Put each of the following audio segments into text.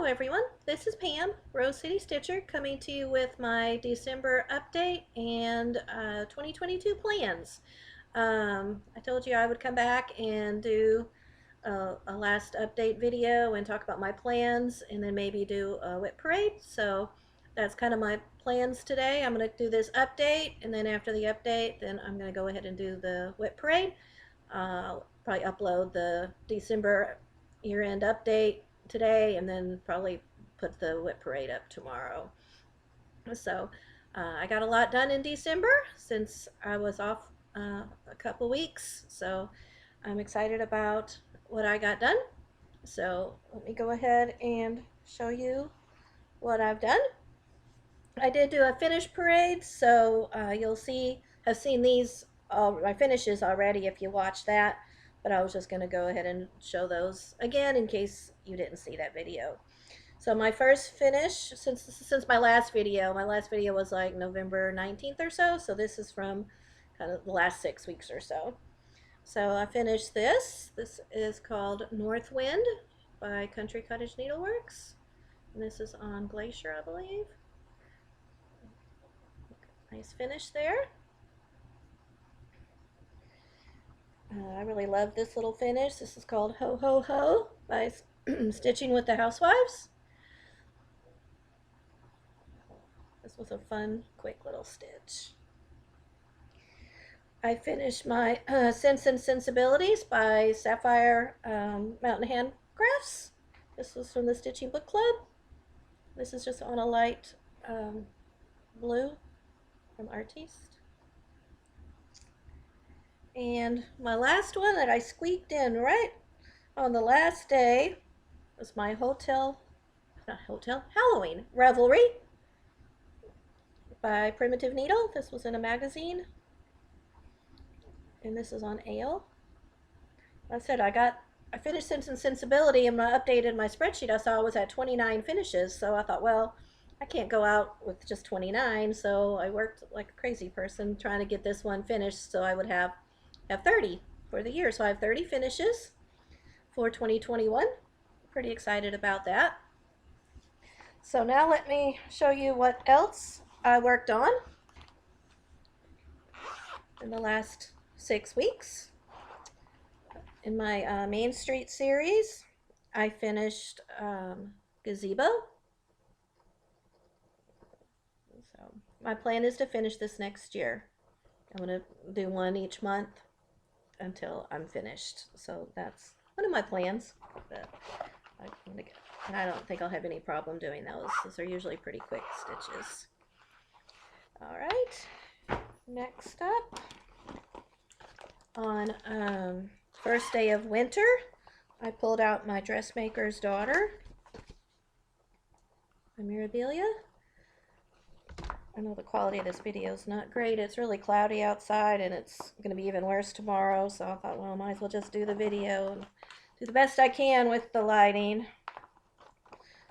Hello everyone, this is Pam, Rose City Stitcher, coming to you with my December update and 2022 plans. I told you I would come back and do a last update video and talk about my plans and then maybe do a whip parade. So that's kind of my plans today. I'm going to do this update, and then after the update, then I'm going to go ahead and do the whip parade. Probably upload the December year-end update today, and then probably put the whip parade up tomorrow. So I got a lot done in December since I was off a couple weeks, so I'm excited about what I got done. So let me go ahead and show you what I've done. I did do a finish parade, so you'll have seen these my finishes already if you watched that, but I was just going to go ahead and show those again in case you didn't see that video. So my first finish since my last video was like November 19th or so, so this is from kind of the last 6 weeks or so. So I finished this. This is called North Wind by Country Cottage Needleworks. And this is on Glacier, I believe. Nice finish there. I really love this little finish. This is called Ho Ho Ho by Stitching with the Housewives. This was a fun, quick little stitch. I finished my Sense and Sensibilities by Sapphire Mountain Handcrafts. This was from the Stitching Book Club. This is just on a light blue from Artiste. And my last one that I squeaked in right on the last day was my Halloween Revelry by Primitive Needle. This was in a magazine. And this is on Ale. Like I said, I finished Sense and Sensibility, and when I updated my spreadsheet, I saw I was at 29 finishes. So I thought, well, I can't go out with just 29. So I worked like a crazy person trying to get this one finished so I would have 30 for the year. So I have 30 finishes for 2021. Pretty excited about that. So now let me show you what else I worked on in the last 6 weeks. In my Main Street series, I finished Gazebo. So my plan is to finish this next year. I'm going to do one each month until I'm finished. So that's one of my plans. And I don't think I'll have any problem doing those. Those are usually pretty quick stitches. All right. Next up, on first day of winter, I pulled out my Dressmaker's Daughter by Mirabilia. I know the quality of this video is not great. It's really cloudy outside, and it's going to be even worse tomorrow, so I thought, well, I might as well just do the video and do the best I can with the lighting.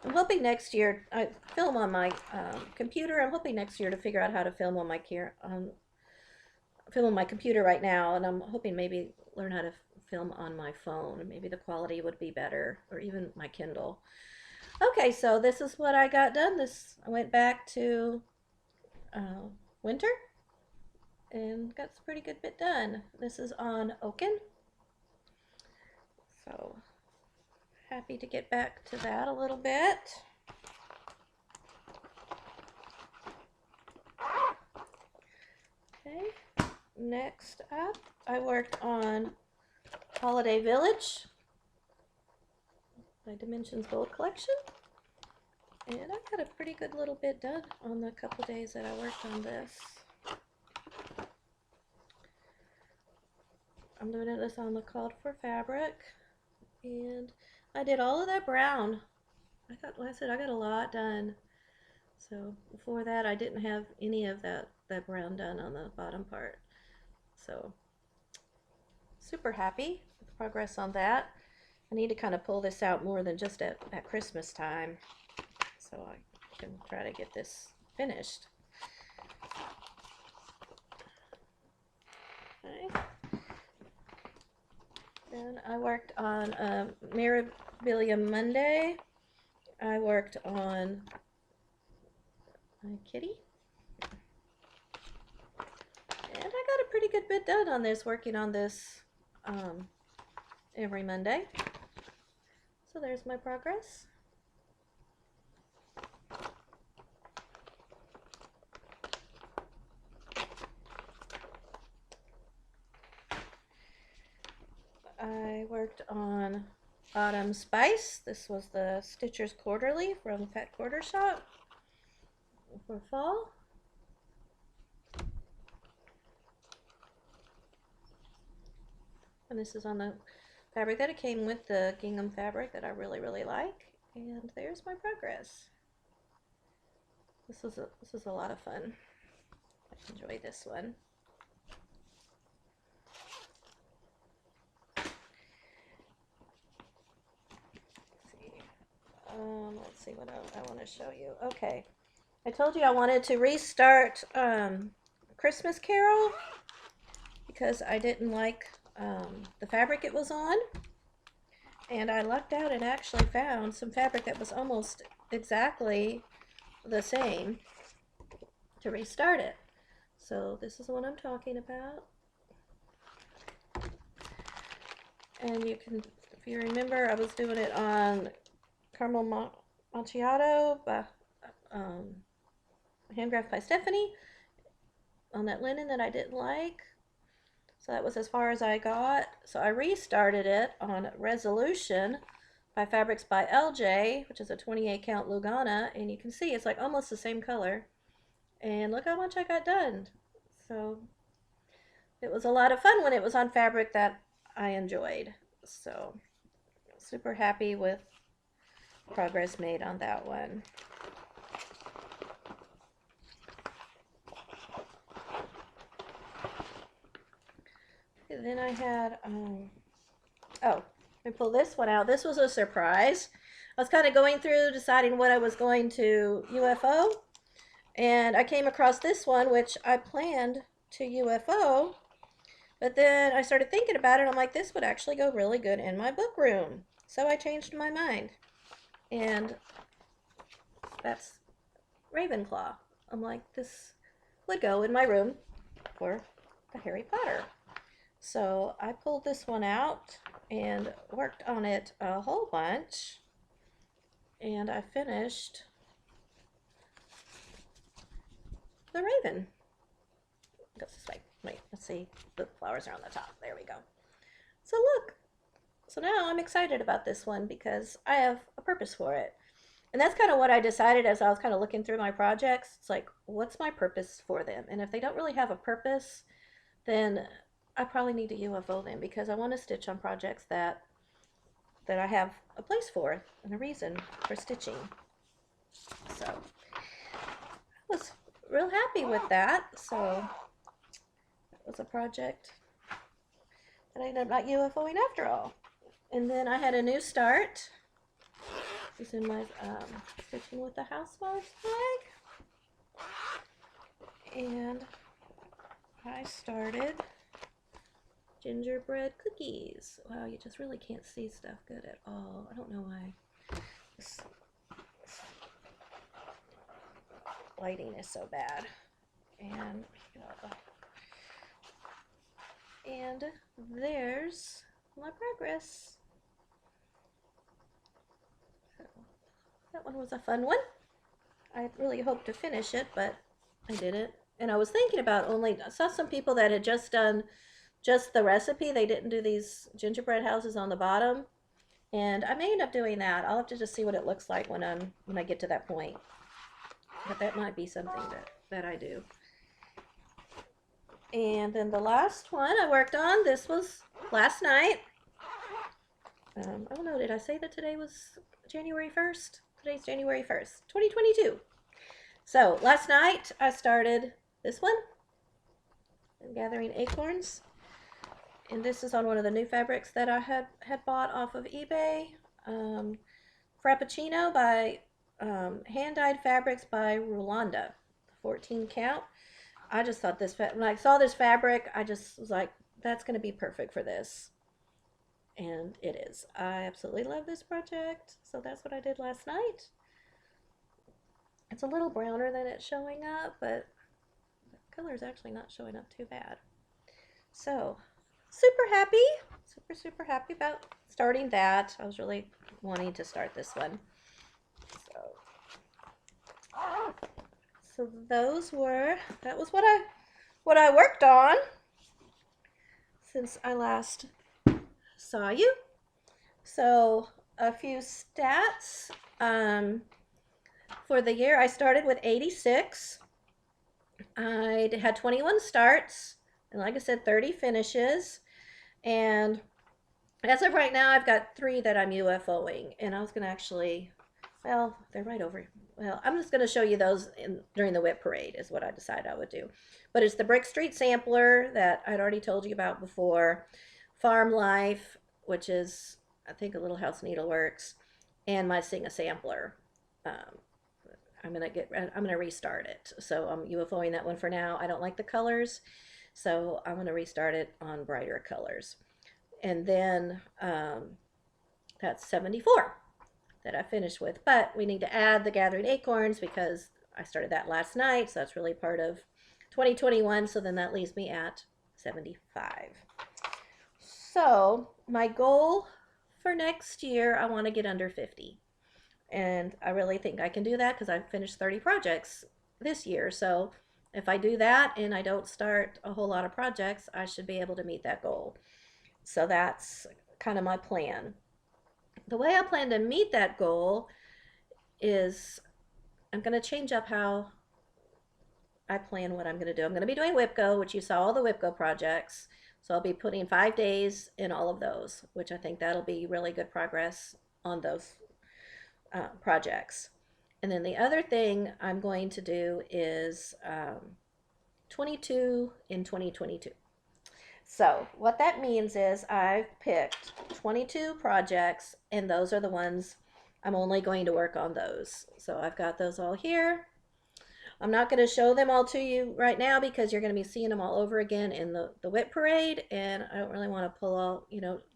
I'm hoping next year, I film on my computer. I'm hoping next year to figure out how to film on my film on my computer right now, and I'm hoping maybe learn how to film on my phone. Maybe the quality would be better, or even my Kindle. Okay, so this is what I got done. I went back to winter and got a pretty good bit done. This is on Oaken. So happy to get back to that a little bit. Okay, next up, I worked on Holiday Village by Dimensions Gold Collection. And I got a pretty good little bit done on the couple days that I worked on this. I'm doing this on the Called For fabric, and I did all of that brown. Like I said, I got a lot done. So before that, I didn't have any of that brown done on the bottom part. So super happy with progress on that. I need to kind of pull this out more than just at Christmas time, so I can try to get this finished. Okay. Then I worked on Mirabilia Monday. I worked on my kitty. And I got a pretty good bit done on this, working on this every Monday. So there's my progress. I worked on Autumn Spice. This was the Stitchers Quarterly from Pet Quarter Shop for fall. And this is on the fabric that it came with, the gingham fabric that I really, really like. And there's my progress. This is a lot of fun. I enjoy this one. Let's see what I want to show you. Okay, I told you I wanted to restart Christmas Carol because I didn't like the fabric it was on, and I lucked out and actually found some fabric that was almost exactly the same to restart it. So this is what I'm talking about. And you can, if you remember, I was doing it on Caramel Macchiato by handcraft by Stephanie on that linen that I didn't like. So that was as far as I got. So I restarted it on Resolution by Fabrics by LJ, which is a 28 count Lugana, and you can see it's like almost the same color. And look how much I got done. So it was a lot of fun when it was on fabric that I enjoyed. So super happy with progress made on that one. And then I had, oh, let me pull this one out. This was a surprise. I was kind of going through deciding what I was going to UFO, and I came across this one, which I planned to UFO, but then I started thinking about it. I'm like, this would actually go really good in my book room. So I changed my mind, and that's Ravenclaw. I'm like, this would go in my room for the Harry Potter. So I pulled this one out and worked on it a whole bunch, and I finished the Raven. It goes this way. Wait, let's see. The flowers are on the top. There we go. So look. So now I'm excited about this one because I have a purpose for it. And that's kind of what I decided as I was kind of looking through my projects. It's like, what's my purpose for them? And if they don't really have a purpose, then I probably need to UFO them because I want to stitch on projects that I have a place for and a reason for stitching. So I was real happy with that. So it was a project that I ended up not UFOing after all. And then I had a new start. This is in my Stitching with the Housewives bag. And I started gingerbread cookies. Wow, you just really can't see stuff good at all. I don't know why this lighting is so bad. And there's my progress. So that one was a fun one. I really hoped to finish it, but I didn't. And I was thinking about I saw some people that had just done just the recipe. They didn't do these gingerbread houses on the bottom. And I may end up doing that. I'll have to just see what it looks like when I get to that point. But that might be something that I do. And then the last one I worked on, this was last night. I don't know, did I say that today was January 1st? Today's January 1st, 2022. So last night I started this one, Gathering Acorns. And this is on one of the new fabrics that I had bought off of eBay. Frappuccino by Hand-Dyed Fabrics by Rolanda, 14 count. I just thought this, when I saw this fabric, I just was like, that's going to be perfect for this. and it is. I absolutely love this project, so that's what I did last night. It's a little browner than it's showing up, but the color is actually not showing up too bad. So, super happy, super happy about starting that. I was really wanting to start this one. So that was what I worked on since I last saw you. So a few stats. For the year, I started with 86. I had 21 starts, and like I said, 30 finishes. And as of right now, I've got 3 that I'm UFOing, and I was going to actually, well, they're right over. Well, I'm just going to show you those during the whip parade is what I decided I would do. But it's the Brick Street Sampler that I'd already told you about before, Farm Life, which is, I think, a Little House Needleworks, and my Sing a Sampler. I'm gonna restart it. So I'm UFOing that one for now. I don't like the colors, so I'm gonna restart it on brighter colors. And then that's 74 that I finished with. But we need to add the Gathering Acorns because I started that last night, so that's really part of 2021. So then that leaves me at 75. So my goal for next year, I want to get under 50. And I really think I can do that because I've finished 30 projects this year. So if I do that and I don't start a whole lot of projects, I should be able to meet that goal. So that's kind of my plan. The way I plan to meet that goal is I'm going to change up how I plan what I'm going to do. I'm going to be doing WIPCO, which you saw all the WIPCO projects. So I'll be putting 5 days in all of those, which I think that'll be really good progress on those projects. And then the other thing I'm going to do is 22 in 2022. So what that means is I've picked 22 projects, and those are the ones I'm only going to work on those. So I've got those all here. I'm not going to show them all to you right now because you're going to be seeing them all over again in the whip parade, and I don't really want to pull all,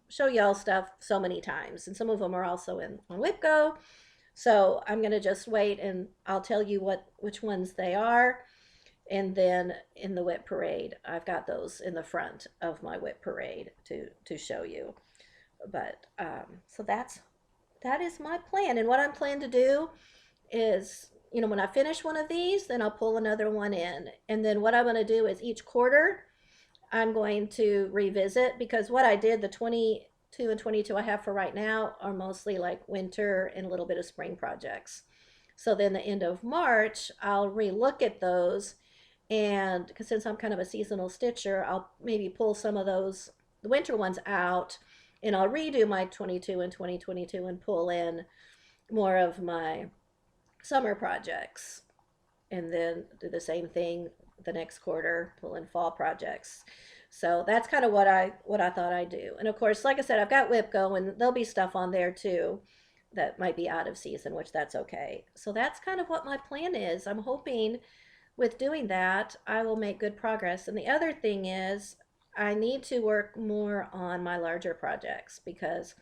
show y'all stuff so many times. And some of them are also on WIPCO. So I'm going to just wait and I'll tell you which ones they are. And then in the whip parade, I've got those in the front of my whip parade to show you. But so that is my plan. And what I'm planning to do is, when I finish one of these, then I'll pull another one in. And then what I'm going to do is each quarter, I'm going to revisit because what I did, the 22 and 22 I have for right now are mostly like winter and a little bit of spring projects. So then the end of March, I'll relook at those, and because since I'm kind of a seasonal stitcher, I'll maybe pull some of those the winter ones out, and I'll redo my 22 and 2022 and pull in more of my summer projects, and then do the same thing the next quarter, pull in fall projects. So that's kind of what I thought I'd do. And of course, like I said, I've got WIPCO, and there'll be stuff on there too that might be out of season, which that's okay. So that's kind of what my plan is. I'm hoping with doing that, I will make good progress. And the other thing is I need to work more on my larger projects because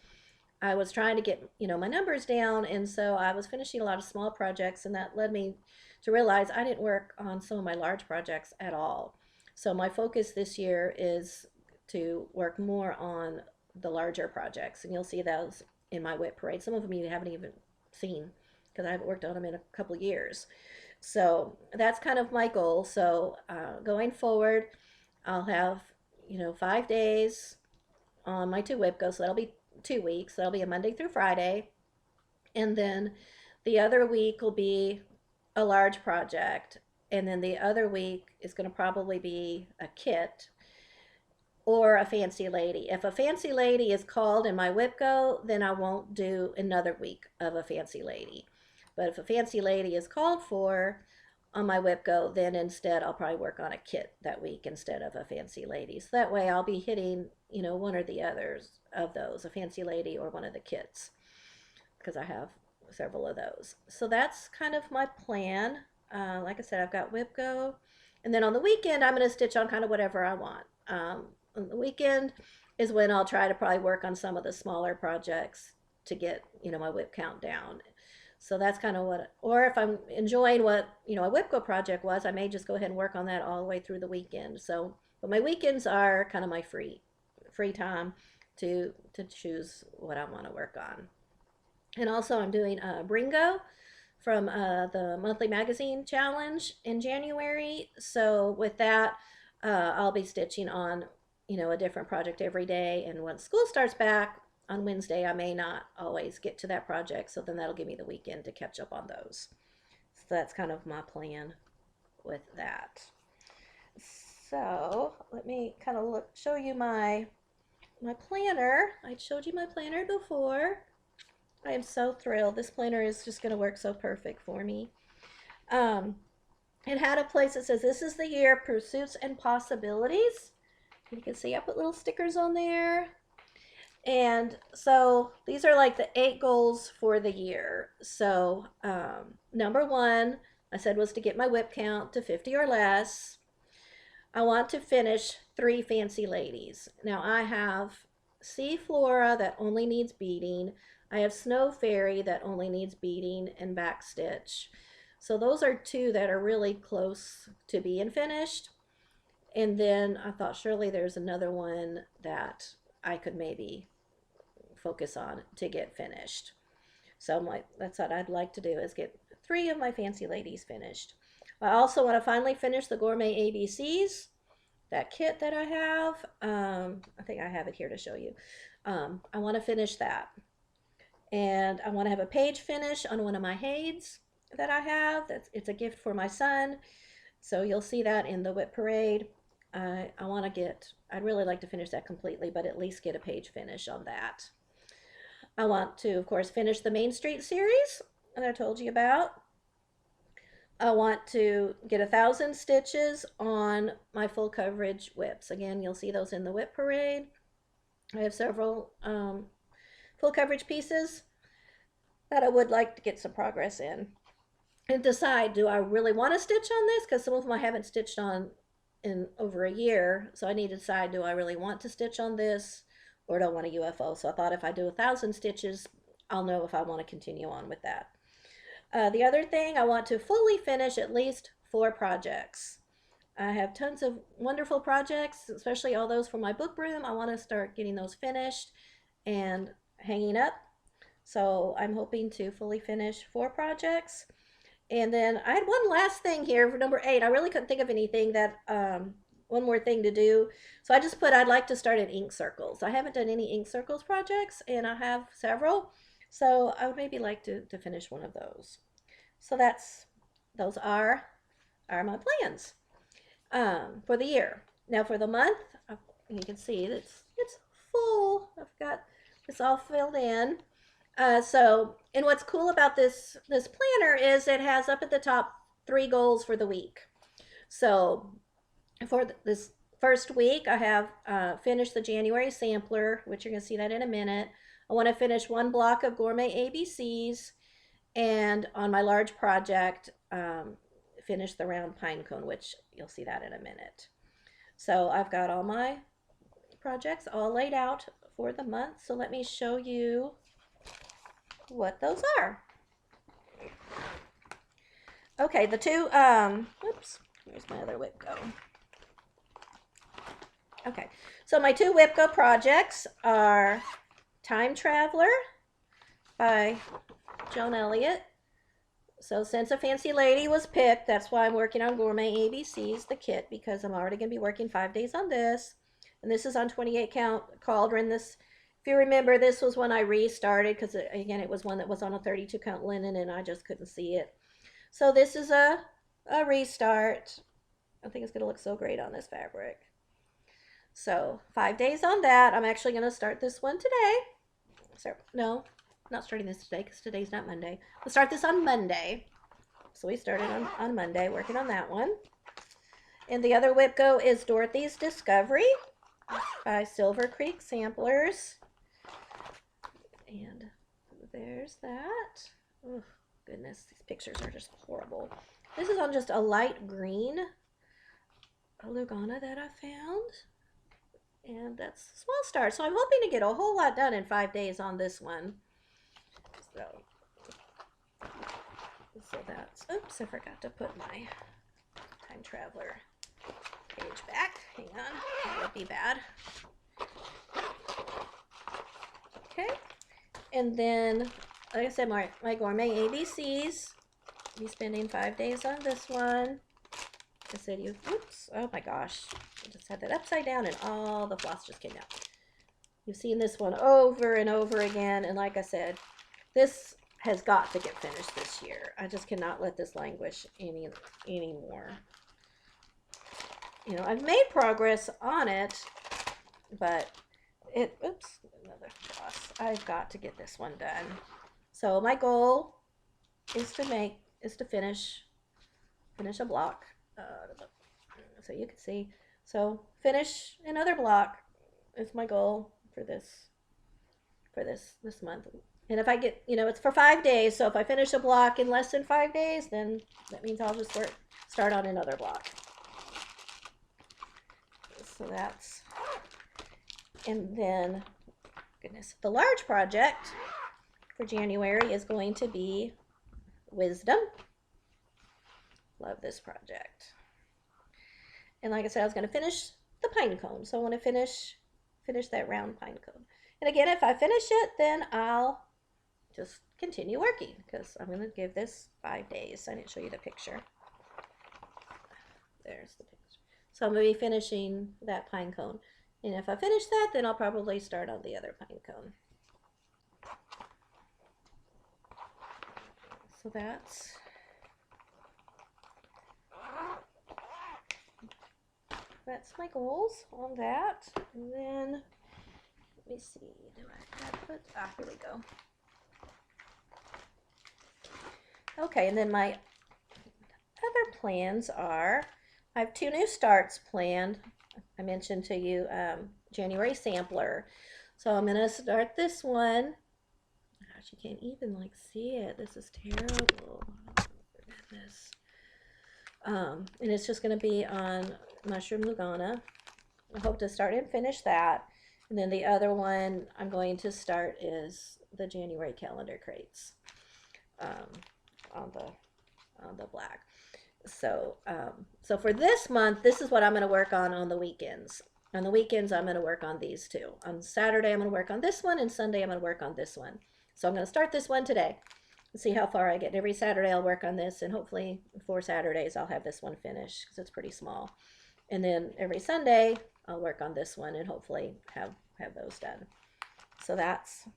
I was trying to get, my numbers down. And so I was finishing a lot of small projects, and that led me to realize I didn't work on some of my large projects at all. So my focus this year is to work more on the larger projects, and you'll see those in my whip parade. Some of them you haven't even seen because I haven't worked on them in a couple years. So that's kind of my goal. So going forward, I'll have 5 days on my 2 WIPCOs. So that'll be 2 weeks. That'll be a Monday through Friday, and then the other week will be a large project. And then the other week is going to probably be a kit or a fancy lady. If a fancy lady is called in my WIPCO, then I won't do another week of a fancy lady. But if a fancy lady is called for on my WIPCO, then instead I'll probably work on a kit that week instead of a fancy lady. So that way I'll be hitting, one or the others of those, a fancy lady or one of the kits, because I have several of those. So that's kind of my plan. Like I said, I've got WIPCO, and then on the weekend I'm going to stitch on kind of whatever I want. On the weekend is when I'll try to probably work on some of the smaller projects to get, my whip count down. So that's kind of what, or if I'm enjoying what, a WIPCO project was, I may just go ahead and work on that all the way through the weekend. So, but my weekends are kind of my free time to choose what I want to work on. And also I'm doing a Bringo from the monthly magazine challenge in January. So with that, I'll be stitching on, a different project every day. And once school starts back on Wednesday, I may not always get to that project. So then that'll give me the weekend to catch up on those. So that's kind of my plan with that. So let me kind of show you my planner. I showed you my planner before. I am so thrilled. This planner is just going to work so perfect for me. It had a place that says, "This is the year of pursuits and possibilities." You can see I put little stickers on there. And so these are like the 8 goals for the year. So number 1, I said, was to get my whip count to 50 or less. I want to finish 3 fancy ladies. Now I have Sea Flora that only needs beading. I have Snow Fairy that only needs beading and backstitch. So those are 2 that are really close to being finished. And then I thought surely there's another one that I could maybe focus on to get finished. So that's what I'd like to do, is get 3 of my fancy ladies finished. I also want to finally finish the Gourmet ABCs, that kit that I have. I think I have it here to show you. I want to finish that. And I want to have a page finish on one of my Hades that I have. It's a gift for my son. So you'll see that in the whip parade. I'd really like to finish that completely, but at least get a page finish on that. I want to, of course, finish the Main Street series that I told you about. I want to get 1,000 stitches on my full coverage whips. Again, you'll see those in the whip parade. I have several full coverage pieces that I would like to get some progress in. And decide, do I really want to stitch on this? Because some of them I haven't stitched on in over a year. So I need to decide, do I really want to stitch on this, or do I want a UFO? So I thought if I do 1,000 stitches, I'll know if I want to continue on with that. The other thing, I want to fully finish at least 4 projects. I have tons of wonderful projects, especially all those for my book room. I want to start getting those finished and hanging up. So I'm hoping to fully finish 4 projects. And then I had one last thing here for number 8. I really couldn't think of anything that, one more thing to do. So I just put, I'd like to start an ink circles. I haven't done any ink circles projects, and I have several. So I would maybe like to finish one of those. So those are my plans for the year. Now for the month, you can see it's full. I've got this all filled in. And what's cool about this planner is it has up at the top 3 goals for the week. So for this first week, I have finished the January sampler, which you're going to see that in a minute. I want to finish 1 block of Gourmet ABCs, and on my large project, finish the round pine cone, which you'll see that in a minute. So I've got all my projects all laid out for the month. So let me show you what those are. Okay, the 2, whoops, where's my other WIPCO? Okay, so my 2 WIPCO projects are Time Traveler by Joan Elliott. So since a fancy lady was picked, that's why I'm working on Gourmet ABCs, the kit, because I'm already going to be working 5 days on this. And this is on 28 count cauldron. This, if you remember, this was when I restarted, because again, it was one that was on a 32 count linen and I just couldn't see it. So this is a restart. I think it's going to look so great on this fabric. So 5 days on that. I'm actually going to start this one today. So, no, I'm not starting this today because today's not Monday. We'll start this on Monday. So we started on Monday working on that one. And the other WIPCO is Dorothy's Discovery by Silver Creek Samplers. And there's that. Oh, goodness, these pictures are just horrible. This is on just a light green Lugana that I found. And that's a small start. So I'm hoping to get a whole lot done in 5 days on this one. So that's, oops, I forgot to put my time traveler page back. Hang on, that would be bad. Okay, and then, like I said, my gourmet ABCs. Be spending 5 days on this one. I said you, oops, oh my gosh. I just had that upside down and all the floss just came out. You've seen this one over and over again, and like I said, this has got to get finished this year. I just cannot let this languish anymore. You know, I've made progress on it, but oops, another floss. I've got to get this one done. So my goal is to finish a block. So you can see. So finish another block is my goal for this month. And if I get, you know, it's for 5 days. So if I finish a block in less than 5 days, then that means I'll just start on another block. So that's, and then, goodness, the large project for January is going to be Wisdom. Love this project. And like I said, I was going to finish the pine cone. So I want to finish that round pine cone. And again, if I finish it, then I'll just continue working because I'm going to give this 5 days. I didn't show you the picture. There's the picture. So I'm going to be finishing that pine cone. And if I finish that, then I'll probably start on the other pine cone. So that's my goals on that. And then let me see, do I put, here we go. Okay, and then my other plans are, I have 2 new starts planned. I mentioned to you January sampler. So I'm going to start this one. Gosh, you can't even like see it. This is terrible. Oh, goodness. And it's just going to be on Mushroom Lugana. I hope to start and finish that. And then the other one I'm going to start is the January calendar crates on the black. So so for this month, this is what I'm going to work on the weekends. On the weekends, I'm going to work on these 2. On Saturday, I'm going to work on this one, and Sunday, I'm going to work on this one. So I'm going to start this one today and see how far I get. Every Saturday, I'll work on this, and hopefully 4 Saturdays, I'll have this one finished because it's pretty small. And then every Sunday, I'll work on this one and hopefully have those done. So that's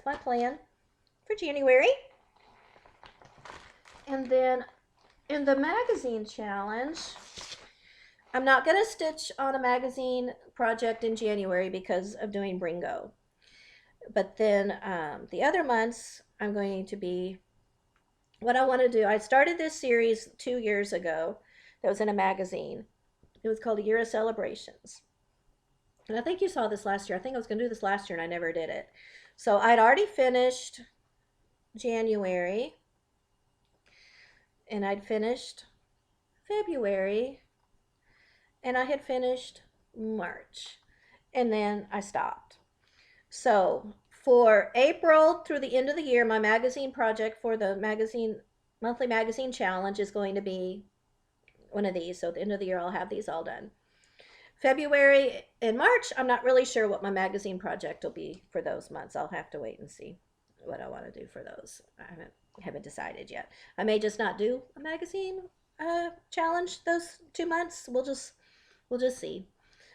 my plan for January. And then in the magazine challenge, I'm not going to stitch on a magazine project in January because of doing Bringo. But then the other months, I'm going to be, what I want to do, I started this series 2 years ago that was in a magazine. It was called A Year of Celebrations. And I think you saw this last year. I think I was going to do this last year and I never did it. So I'd already finished January and I'd finished February and I had finished March and then I stopped. So for April through the end of the year, my magazine project for the monthly magazine challenge is going to be one of these. So at the end of the year, I'll have these all done. February and March, I'm not really sure what my magazine project will be for those months. I'll have to wait and see what I want to do for those. I haven't decided yet. I may just not do a magazine challenge those 2 months. We'll just see.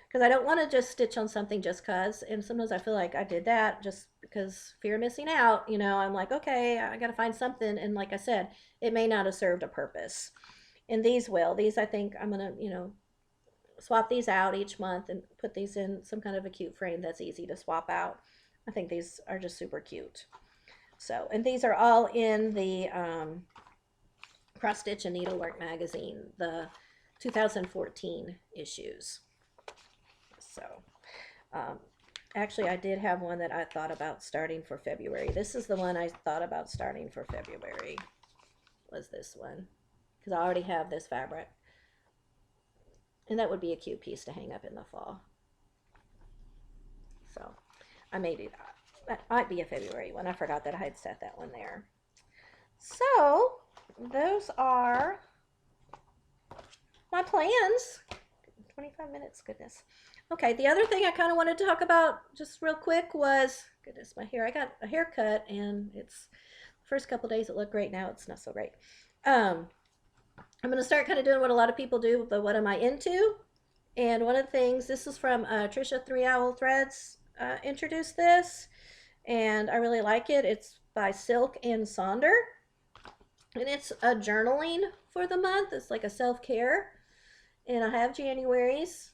Because I don't want to just stitch on something just because. And sometimes I feel like I did that just because fear of missing out. You know, I'm like, okay, I got to find something. And like I said, it may not have served a purpose. And these will. These, I think I'm going to, you know, swap these out each month and put these in some kind of a cute frame that's easy to swap out. I think these are just super cute. So, and these are all in the Cross Stitch and Needlework magazine, the 2014 issues. So, actually, I did have one that I thought about starting for February. This is the one I thought about starting for February, was this one. Because I already have this fabric. And that would be a cute piece to hang up in the fall. So I may do that. That might be a February one. I forgot that I had set that one there. So those are my plans. 25 minutes, goodness. Okay, the other thing I kind of wanted to talk about just real quick was, goodness, my hair. I got a haircut and it's the first couple days it looked great. Now it's not so great. I'm going to start kind of doing what a lot of people do, but what am I into? And one of the things, this is from Trisha 3 Owl Threads introduced this, and I really like it. It's by Silk and Sonder, and it's a journaling for the month. It's like a self-care, and I have January's.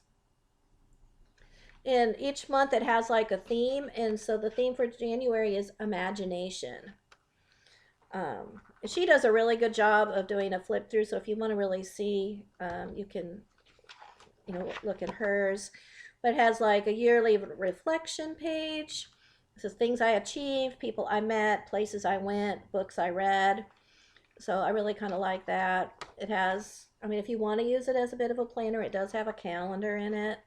And each month it has like a theme, and so the theme for January is imagination. She does a really good job of doing a flip through, so if you want to really see, you can, look at hers. But it has like a yearly reflection page. It says things I achieved, people I met, places I went, books I read. So I really kind of like that. It has, if you want to use it as a bit of a planner, it does have a calendar in it.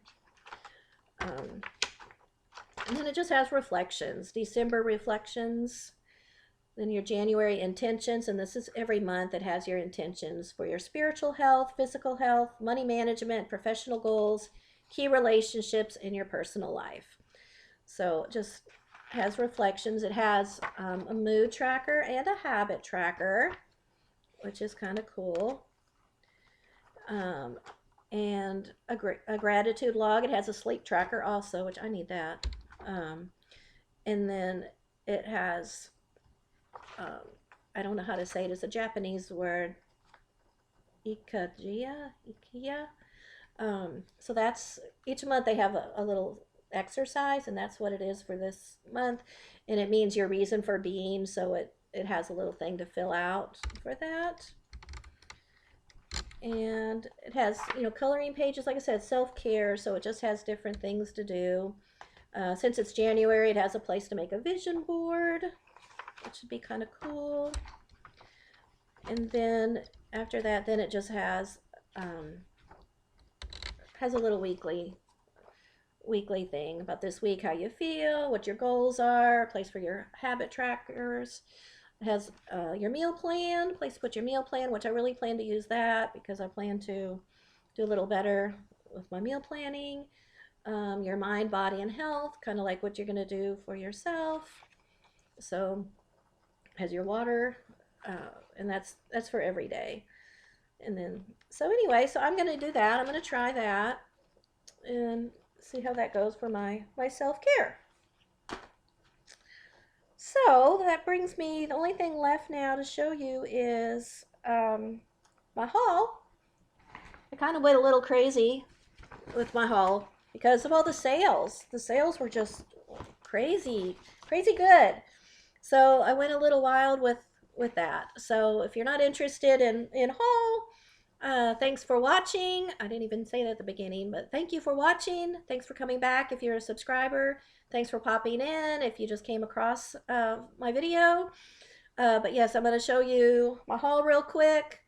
And then it just has reflections, December reflections, then your January intentions, and this is every month. It has your intentions for your spiritual health, physical health, money management, professional goals, key relationships, and your personal life. So it just has reflections. It has a mood tracker and a habit tracker, which is kind of cool. And a gratitude log. It has a sleep tracker also, which I need that. And then it has, I don't know how to say it. It's a Japanese word, ikiya. So that's, each month they have a little exercise, and that's what it is for this month. And it means your reason for being, so it has a little thing to fill out for that. And it has, coloring pages, like I said, self-care, so it just has different things to do. Since it's January, it has a place to make a vision board, which would be kind of cool. And then after that, then it just has a little weekly thing about this week, how you feel, what your goals are, a place for your habit trackers. It has your meal plan, place to put your meal plan, which I really plan to use that because I plan to do a little better with my meal planning. Your mind, body, and health, kind of like what you're going to do for yourself. So it has your water, and that's for every day. And then, so anyway, so I'm going to do that. I'm going to try that and see how that goes for my self-care. So that brings me, the only thing left now to show you is my haul. I kind of went a little crazy with my haul because of all the sales. The sales were just crazy good. So I went a little wild with that. So if you're not interested in haul, thanks for watching. I didn't even say that at the beginning, but thank you for watching. Thanks for coming back if you're a subscriber. Thanks for popping in if you just came across my video. But yes, I'm going to show you my haul real quick.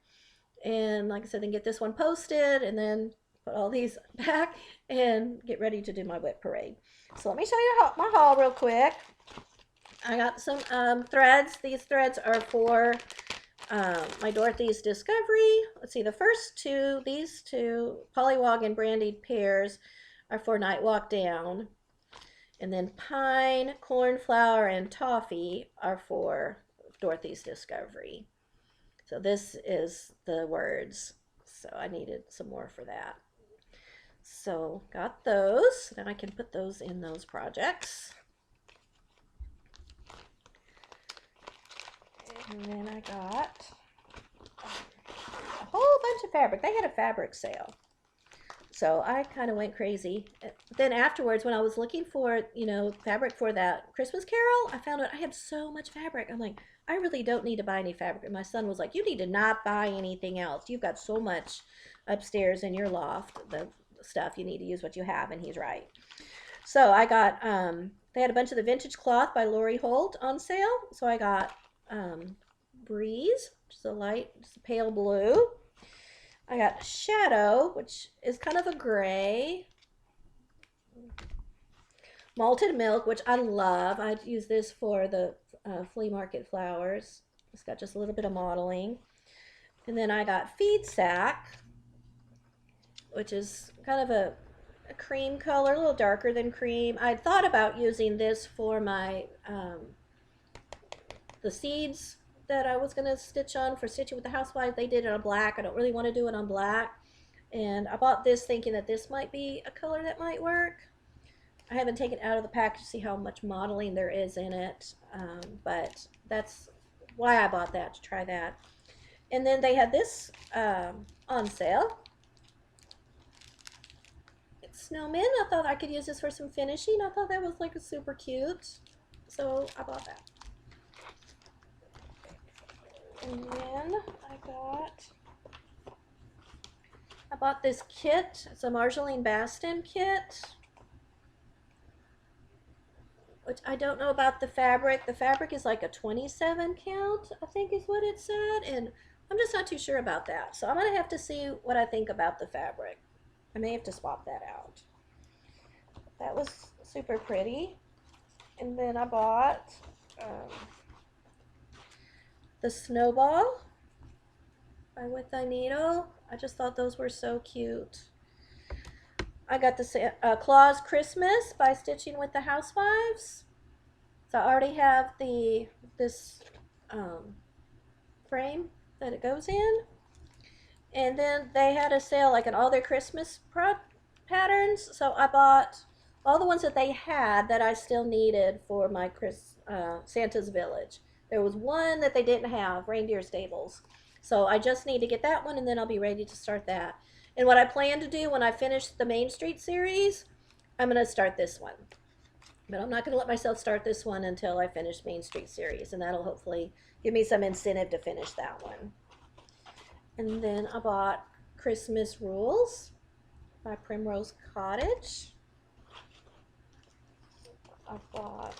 And like I said, then get this one posted and then put all these back and get ready to do my wet parade. So let me show you my haul real quick. I got some threads. These threads are for my Dorothy's Discovery. Let's see, the first two, these two, Polywog and Brandied Pears, are for Night Walk Down. And then Pine, Cornflower, and Toffee are for Dorothy's Discovery. So this is the words. So I needed some more for that. So got those. Then I can put those in those projects. And then I got a whole bunch of fabric. They had a fabric sale. So I kind of went crazy. Then afterwards, when I was looking for, fabric for that Christmas Carol, I found out I had so much fabric. I'm like, I really don't need to buy any fabric. And my son was like, you need to not buy anything else. You've got so much upstairs in your loft, the stuff. You need to use what you have. And he's right. So I got, they had a bunch of the Vintage Cloth by Lori Holt on sale. So I got Breeze, which is a light, just a pale blue. I got Shadow, which is kind of a gray. malted milk, which I love. I use this for the flea market flowers. It's got just a little bit of modeling. And then I got feed sack, which is kind of a cream color, a little darker than cream. I thought about using this for my the seeds that I was gonna stitch on for stitching with the housewife. They did it on black. I don't really want to do it on black, and I bought this thinking that this might be a color that might work. I haven't taken it out of the pack to see how much modeling there is in it, but that's why I bought that, to try that. And then they had this on sale. It's snowmen. I thought I could use this for some finishing. I thought that was like a super cute, so I bought that. And then I bought this kit. It's a Marjolaine Baston kit, which I don't know about the fabric. The fabric is like a 27 count, I think is what it said, and I'm just not too sure about that. So I'm gonna have to see what I think about the fabric. I may have to swap that out. That was super pretty. And then I bought the Snowball by With Thy Needle. I just thought those were so cute. I got the Claus Christmas by Stitching with the Housewives. So I already have this frame that it goes in. And then they had a sale like in all their Christmas patterns. So I bought all the ones that they had that I still needed for my Santa's Village. There was one that they didn't have, Reindeer Stables. So I just need to get that one, and then I'll be ready to start that. And what I plan to do when I finish the Main Street series, I'm going to start this one. But I'm not going to let myself start this one until I finish Main Street series, and that'll hopefully give me some incentive to finish that one. And then I bought Christmas Rules by Primrose Cottage. I bought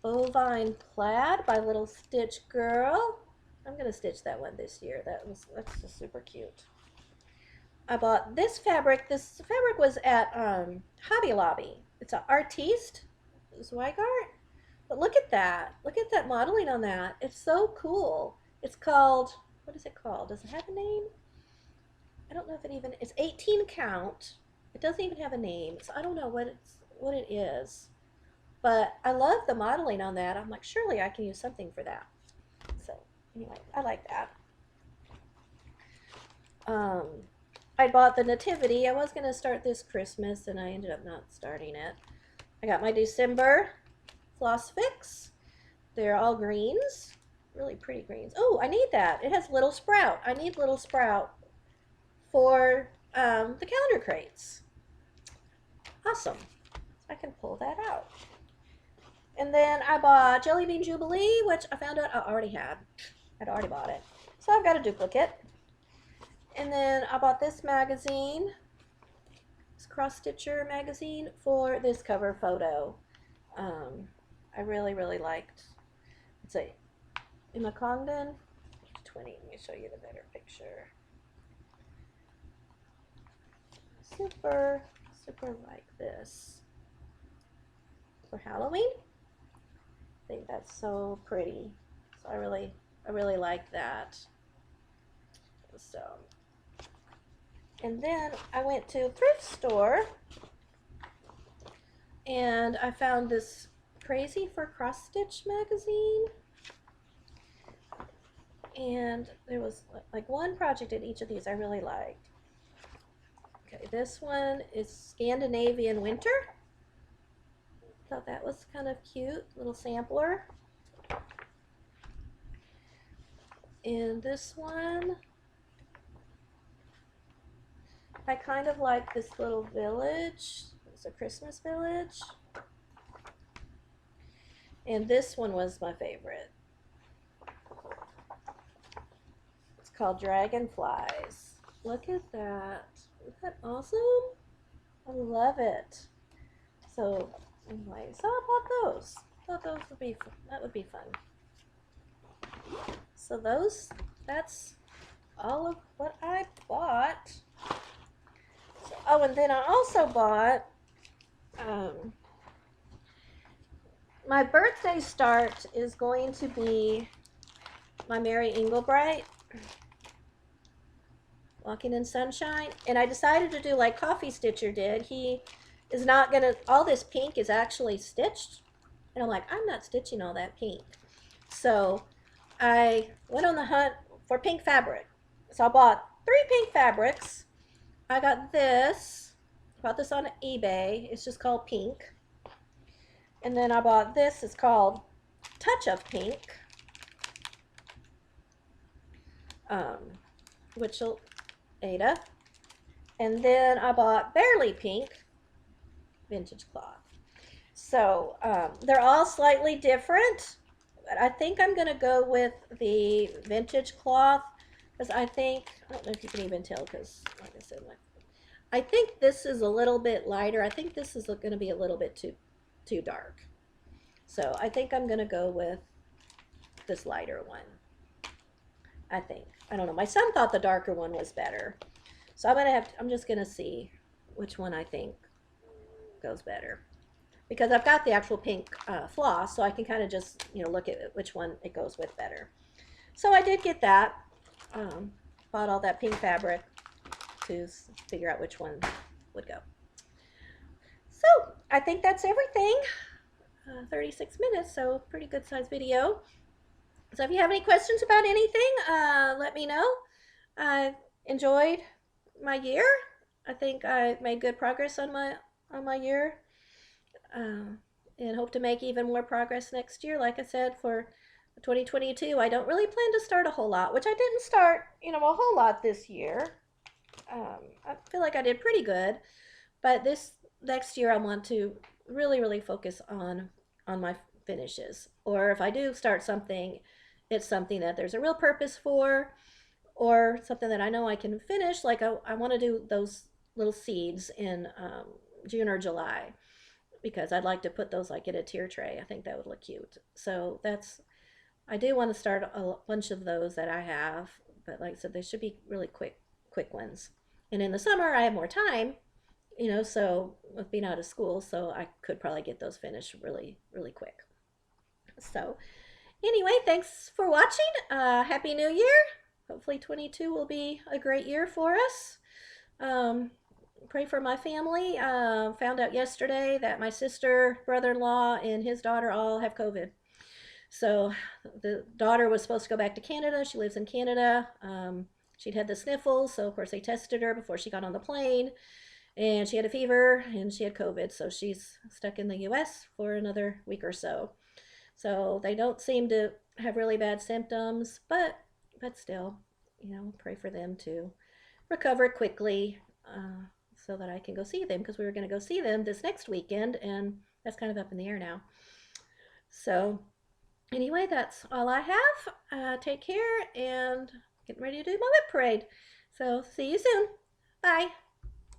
Bovine Plaid by Little Stitch Girl. I'm gonna stitch that one this year. That's just super cute. I bought this fabric. This fabric was at Hobby Lobby. It's an Artiste Zweigart. But look at that. Look at that modeling on that. It's so cool. It's called, what is it called? Does it have a name? I don't know if it even, it's 18 count. It doesn't even have a name, so I don't know what it is. But I love the modeling on that. I'm like, surely I can use something for that. So anyway, I like that. I bought the Nativity. I was going to start this Christmas, and I ended up not starting it. I got my December Floss Fix. They're all greens. Really pretty greens. Oh, I need that. It has Little Sprout. I need Little Sprout for the calendar crates. Awesome. I can pull that out. And then I bought Jelly Bean Jubilee, which I found out I already had. I'd already bought it. So I've got a duplicate. And then I bought this magazine, this Cross Stitcher magazine, for this cover photo. I really, really liked. It's a Emma Congdon 20. Let me show you the better picture. Super, super like this for Halloween. I think that's so pretty. So I really like that. So, and then I went to a thrift store and I found this Crazy for Cross Stitch magazine. And there was like one project in each of these I really liked. Okay, this one is Scandinavian Winter. Thought that was kind of cute, little sampler. And this one, I kind of like this little village. It's a Christmas village. And this one was my favorite. It's called Dragonflies. Look at that. Isn't that awesome? I love it. So anyway, so I bought those. I thought those would be fun. That would be fun. So that's all of what I bought. Oh, and then I also bought um, my birthday start is going to be my Mary Englebright, Walking in Sunshine. And I decided to do like Coffee Stitcher did. He is not going to, all this pink is actually stitched. And I'm like, I'm not stitching all that pink. So I went on the hunt for pink fabric. So I bought 3 pink fabrics. I got this. Bought this on eBay. It's just called Pink. And then I bought this. It's called Touch of Pink. Which will Ada. And then I bought Barely Pink vintage cloth. So they're all slightly different. But I think I'm going to go with the vintage cloth because I don't know if you can even tell because, like I said, I think this is a little bit lighter. I think this is going to be a little bit too dark. So I think I'm going to go with this lighter one. I think. I don't know. My son thought the darker one was better. So I'm just going to see which one I think goes better. Because I've got the actual pink floss, so I can kind of just, look at which one it goes with better. So I did get that. Bought all that pink fabric to figure out which one would go. So I think that's everything. 36 minutes, so pretty good sized video. So if you have any questions about anything, let me know. I enjoyed my year. I think I made good progress on my year. And hope to make even more progress next year. Like I said, for 2022, I don't really plan to start a whole lot, which I didn't start, a whole lot this year. I feel like I did pretty good, but this next year I want to really, really focus on my finishes. Or if I do start something, it's something that there's a real purpose for, or something that I know I can finish. Like I want to do those little seeds in June or July, because I'd like to put those like in a tier tray. I think that would look cute. So I do want to start a bunch of those that I have, but like I said, they should be really quick ones. And in the summer, I have more time, so with being out of school, so I could probably get those finished really, really quick. So anyway, thanks for watching. Happy New Year. Hopefully 22 will be a great year for us. Pray for my family. Found out yesterday that my sister, brother-in-law, and his daughter all have COVID. So the daughter was supposed to go back to Canada. She lives in Canada. She'd had the sniffles, so of course they tested her before she got on the plane. And she had a fever, and she had COVID, so she's stuck in the U.S. for another week or so. So they don't seem to have really bad symptoms, but still, pray for them to recover quickly. So that I can go see them, because we were going to go see them this next weekend, and that's kind of up in the air now. So anyway, that's all I have. Take care, and getting ready to do my lip parade. So see you soon. Bye.